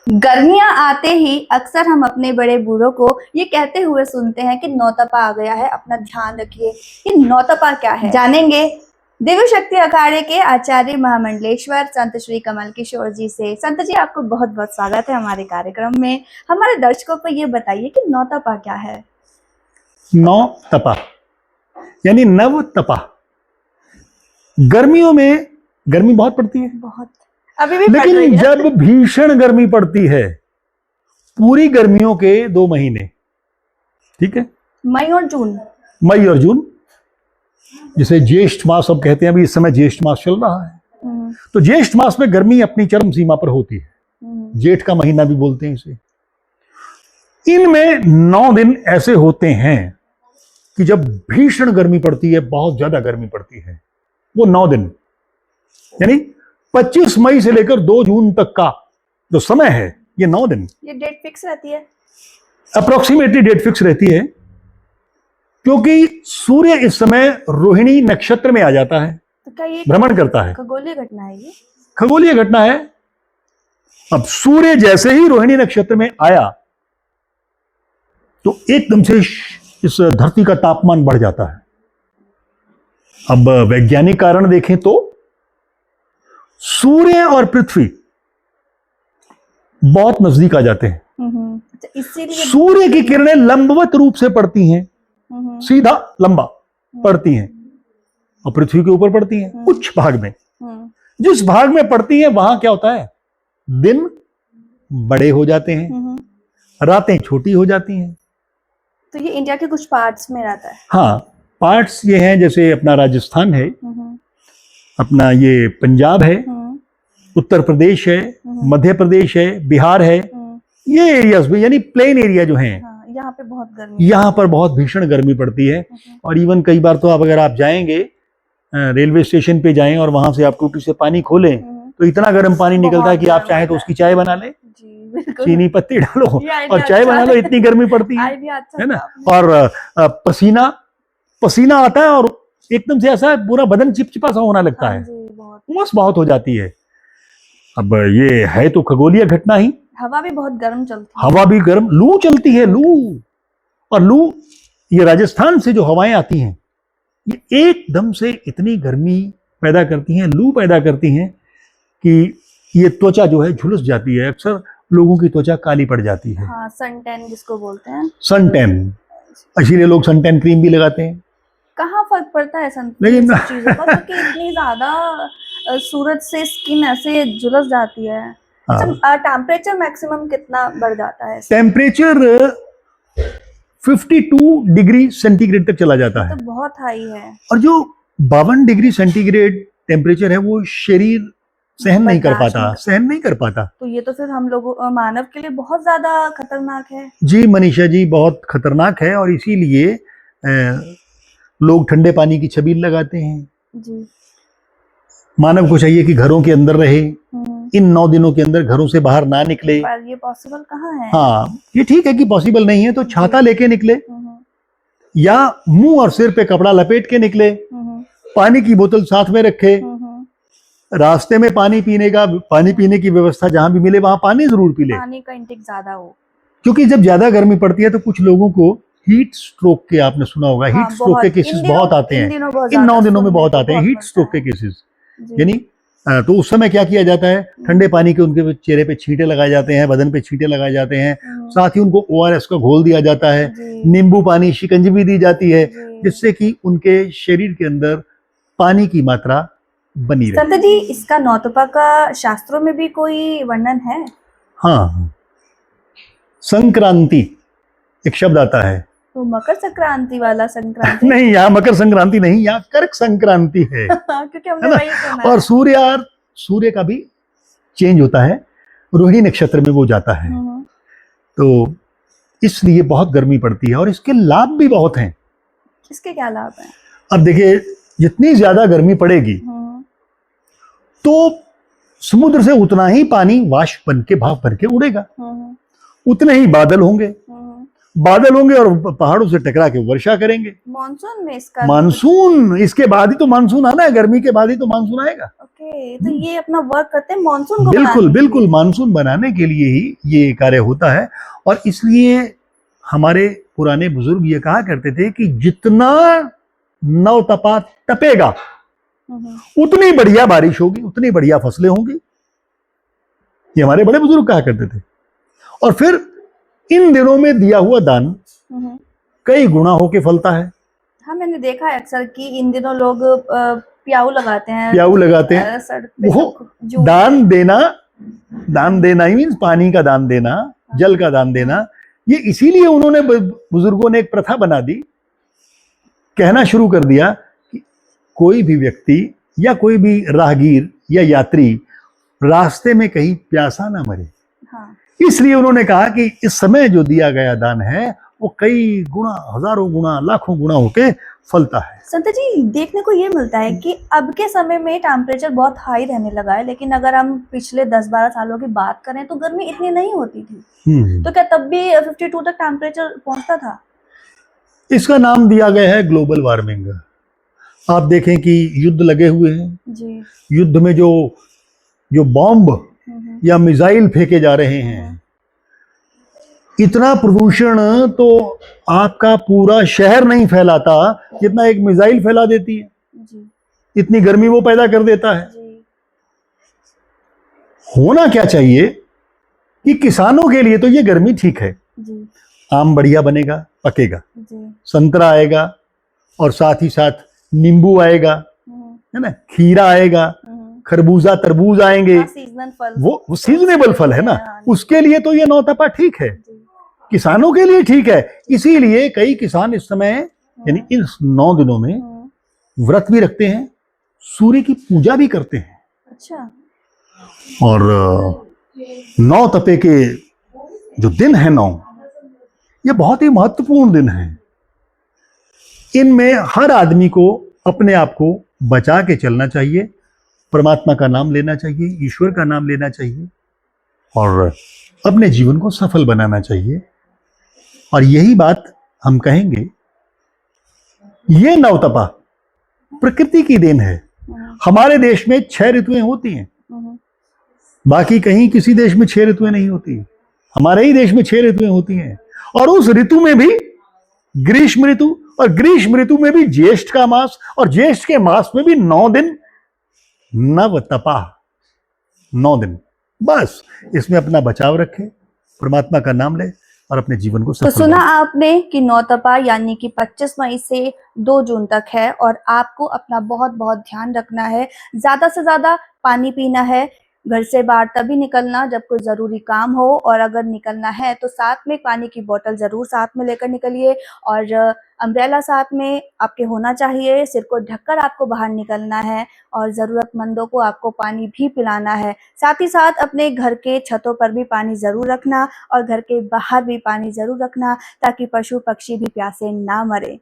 गर्मियां आते ही अक्सर हम अपने बड़े बूढ़ों को ये कहते हुए सुनते हैं कि नौतपा आ गया है, अपना ध्यान रखिए। ये नौतपा क्या है जानेंगे दिव्य शक्ति अखाड़े के आचार्य महामंडलेश्वर संत श्री कमल किशोर जी से। संत जी, आपको बहुत बहुत स्वागत है हमारे कार्यक्रम में। हमारे दर्शकों को ये बताइए कि नौतपा क्या है। नौतपा यानी नव तपा। गर्मियों में गर्मी बहुत पड़ती है, बहुत अभी भी पड़ रही लेकिन है। जब भीषण गर्मी पड़ती है, पूरी गर्मियों के 2 महीने, ठीक है, मई और जून, मई और जून, जिसे ज्येष्ठ मास अब कहते हैं। अभी इस समय ज्येष्ठ मास चल रहा है, तो ज्येष्ठ मास में गर्मी अपनी चरम सीमा पर होती है। जेठ का महीना भी बोलते हैं इसे। इनमें 9 दिन ऐसे होते हैं कि जब भीषण गर्मी पड़ती है, बहुत ज्यादा गर्मी पड़ती है। वो 9 दिन यानी 25 मई से लेकर 2 जून तक का जो समय है, ये 9 दिन। ये डेट फिक्स रहती है? अप्रोक्सीमेटली डेट फिक्स रहती है, क्योंकि सूर्य इस समय रोहिणी नक्षत्र में आ जाता है, तो क्या ये भ्रमण करता है। खगोलीय घटना है? ये खगोलीय घटना है। अब सूर्य जैसे ही रोहिणी नक्षत्र में आया तो एकदम से इस धरती का तापमान बढ़ जाता है। अब वैज्ञानिक कारण देखें तो सूर्य और पृथ्वी बहुत नजदीक आ जाते हैं। इसीलिए सूर्य की किरणें लंबवत रूप से पड़ती हैं, सीधा लंबा पड़ती हैं, और पृथ्वी के ऊपर पड़ती हैं उच्च भाग में। जिस भाग में पड़ती हैं वहां क्या होता है, दिन बड़े हो जाते हैं, रातें छोटी हो जाती हैं। तो ये इंडिया के कुछ पार्ट्स में रहता है। हाँ, पार्ट्स ये हैं, जैसे अपना राजस्थान है, अपना ये पंजाब है, उत्तर प्रदेश है, मध्य प्रदेश है, बिहार है। ये एरियाज में यानी प्लेन एरिया जो हैं, यहाँ पे बहुत गर्मी, यहाँ पर बहुत भीषण गर्मी पड़ती है। और इवन कई बार तो अगर आप जाएंगे रेलवे स्टेशन पे जाएं और वहां से आप टूटी से पानी खोलें तो इतना गर्म पानी निकलता है कि आप चाहें तो उसकी चाय बना लें, चीनी पत्ती डालो और चाय बना लो, इतनी गर्मी पड़ती है ना। और पसीना आता है और एकदम से ऐसा पूरा बदन चिपचिपा सा होना लगता है, उमस बहुत हो जाती है। अब ये है तो खगोलीय घटना ही। हवा भी बहुत गर्म चलती है। हवा भी गर्म, लू चलती है, लू। और लू, ये राजस्थान से जो हवाएं आती हैं, ये एकदम से इतनी गर्मी पैदा करती हैं, लू पैदा करती हैं कि ये त्वचा जो है झुलस जाती है। अक्सर लोगों की त्वचा काली पड़ जाती है। हाँ, सन टैन जिसको बोलते हैं, सन टैन। इसीलिए लोग सन टैन क्रीम भी लगाते हैं। कहाँ फर्क पड़ता है सन लेकिन चीजों का, क्योंकि इतनी ज्यादा सूरज से स्किन ऐसे झुलस जाती है। अच्छा, टेम्परेचर मैक्सिमम कितना बढ़ जाता है? टेम्परेचर 52 डिग्री सेंटीग्रेड तक चला जाता है। तो बहुत हाई है। और जो 52 डिग्री सेंटीग्रेड टेम्परेचर है, वो शरीर सहन नहीं कर पाता। तो ये तो फिर हम लोगों मानव के लिए बहुत ज्यादा खतरनाक है। जी मनीषा जी, बहुत खतरनाक है। और इसीलिए लोग ठंडे पानी की छबील लगाते हैं जी। मानव को चाहिए कि घरों के अंदर रहे, इन 9 दिनों के अंदर घरों से बाहर ना निकले। पर ये पॉसिबल कहाँ है? हाँ, ये ठीक है कि पॉसिबल नहीं है, तो छाता लेके निकले या मुंह और सिर पे कपड़ा लपेट के निकले, पानी की बोतल साथ में रखे, रास्ते में पानी पीने की व्यवस्था जहां भी मिले वहां पानी जरूर पी ले, पानी का इंटेक ज्यादा हो। क्योंकि जब ज्यादा गर्मी पड़ती है तो कुछ लोगों को हीट स्ट्रोक के, आपने सुना होगा, हीट स्ट्रोक के केसेस बहुत आते हैं। इन 9 दिनों में बहुत आते हैं हीट स्ट्रोक के केसेस। यानी तो उस समय क्या किया जाता है, ठंडे पानी के उनके चेहरे पे छींटे लगाए जाते हैं, बदन पे छींटे लगाए जाते हैं, साथ ही उनको ORS का घोल दिया जाता है, नींबू पानी, शिकंजी दी जाती है, जिससे कि उनके शरीर के अंदर पानी की मात्रा बनी रहे। संत जी, इसका नौतपा का शास्त्रों में भी कोई वर्णन है? हाँ, संक्रांति एक शब्द आता है। तो मकर संक्रांति वाला संक्रांति? नहीं, यहाँ मकर संक्रांति नहीं, यहाँ कर्क संक्रांति है। क्योंकि हमने वही सुना है। और सूर्य का भी चेंज होता है, रोहिणी नक्षत्र में वो जाता है, तो इसलिए बहुत गर्मी पड़ती है। और इसके लाभ भी बहुत हैं। इसके क्या लाभ हैं? अब देखिए, जितनी ज्यादा गर्मी पड़ेगी तो समुद्र से उतना ही पानी वाष्प बन के, भाप बन के उड़ेगा, उतने ही बादल होंगे और पहाड़ों से टकरा के वर्षा करेंगे। मानसून में इसका मानसून इसके बाद ही तो मानसून आना है, गर्मी के बाद ही तो मानसून आएगा। ओके, तो ये अपना वर्क करते हैं मानसून को बिल्कुल बनाने के बिल्कुल लिए। मानसून बनाने के लिए ही ये कार्य होता है। और इसलिए हमारे पुराने बुजुर्ग ये कहा करते थे कि जितना नवतपा तपेगा उतनी बढ़िया बारिश होगी, उतनी बढ़िया फसलें होंगी। ये हमारे बड़े बुजुर्ग कहा करते थे। और फिर इन दिनों में दिया हुआ दान कई गुना होके फलता है। हाँ, मैंने देखा है अक्सर कि इन दिनों लोग प्याऊ लगाते हैं, प्याऊ लगाते हैं। सड़क पे वो जो दान देना ही मीन्स पानी का दान देना, जल का दान देना। ये इसीलिए उन्होंने बुजुर्गों ने एक प्रथा बना दी, कहना शुरू कर दिया कि कोई भी व्यक्ति या कोई भी राहगीर या यात्री रास्ते में कहीं प्यासा ना मरे। हाँ, इसलिए उन्होंने कहा कि इस समय जो दिया गया दान है वो कई गुना, हजारों गुना, लाखों गुना होके फलता है। संत जी, देखने को ये मिलता है कि अब के समय में टेम्परेचर बहुत हाई रहने लगा है, लेकिन अगर हम पिछले 10-12 सालों की बात करें तो गर्मी इतनी नहीं होती थी। तो क्या तब भी 52 तक टेम्परेचर पहुंचता था? इसका नाम दिया गया है ग्लोबल वार्मिंग। आप देखें कि युद्ध लगे हुए हैं जी। युद्ध में जो बॉम्ब या मिसाइल फेंके जा रहे हैं, इतना प्रदूषण तो आपका पूरा शहर नहीं फैलाता जितना एक मिसाइल फैला देती है। जी। इतनी गर्मी वो पैदा कर देता है। जी। होना क्या चाहिए कि किसानों के लिए तो ये गर्मी ठीक है, जी। आम बढ़िया बनेगा, पकेगा, जी। संतरा आएगा और साथ ही साथ नींबू आएगा, है ना, खीरा आएगा, खरबूजा, तरबूज आएंगे। सीजनल फल, वो सीजनेबल फल है ना, हाँ। उसके लिए तो ये नौतपा ठीक है, किसानों के लिए ठीक है। इसीलिए कई किसान इस समय यानी इन 9 दिनों में व्रत भी रखते हैं, सूर्य की पूजा भी करते हैं। अच्छा। और 9 तपे के जो दिन है 9, ये बहुत ही महत्वपूर्ण दिन है। इनमें हर आदमी को अपने आप को बचा के चलना चाहिए, परमात्मा का नाम लेना चाहिए, ईश्वर का नाम लेना चाहिए और अपने जीवन को सफल बनाना चाहिए। और यही बात हम कहेंगे, ये नवतपा प्रकृति की देन है। हमारे देश में 6 ऋतुएं होती हैं, बाकी कहीं किसी देश में 6 ऋतुएं नहीं होती। हमारे ही देश में 6 ऋतुएं होती हैं। और उस ऋतु में भी ग्रीष्म ऋतु, और ग्रीष्म ऋतु में भी ज्येष्ठ का मास, और ज्येष्ठ के मास में भी 9 दिन नवतपा, 9 दिन। बस इसमें अपना बचाव रखें, परमात्मा का नाम ले और अपने जीवन को तो सफल सुना आपने कि नौतपा यानी कि 25 मई से 2 जून तक है, और आपको अपना बहुत बहुत ध्यान रखना है। ज्यादा से ज्यादा पानी पीना है, घर से बाहर तभी निकलना जब कोई जरूरी काम हो, और अगर निकलना है तो साथ में पानी की बोतल जरूर साथ में लेकर निकलिए, और अम्ब्रेला साथ में आपके होना चाहिए। सिर को ढककर आपको बाहर निकलना है, और जरूरतमंदों को आपको पानी भी पिलाना है। साथ ही साथ अपने घर के छतों पर भी पानी जरूर रखना, और घर के बाहर भी पानी जरूर रखना, ताकि पशु पक्षी भी प्यासे ना मरे।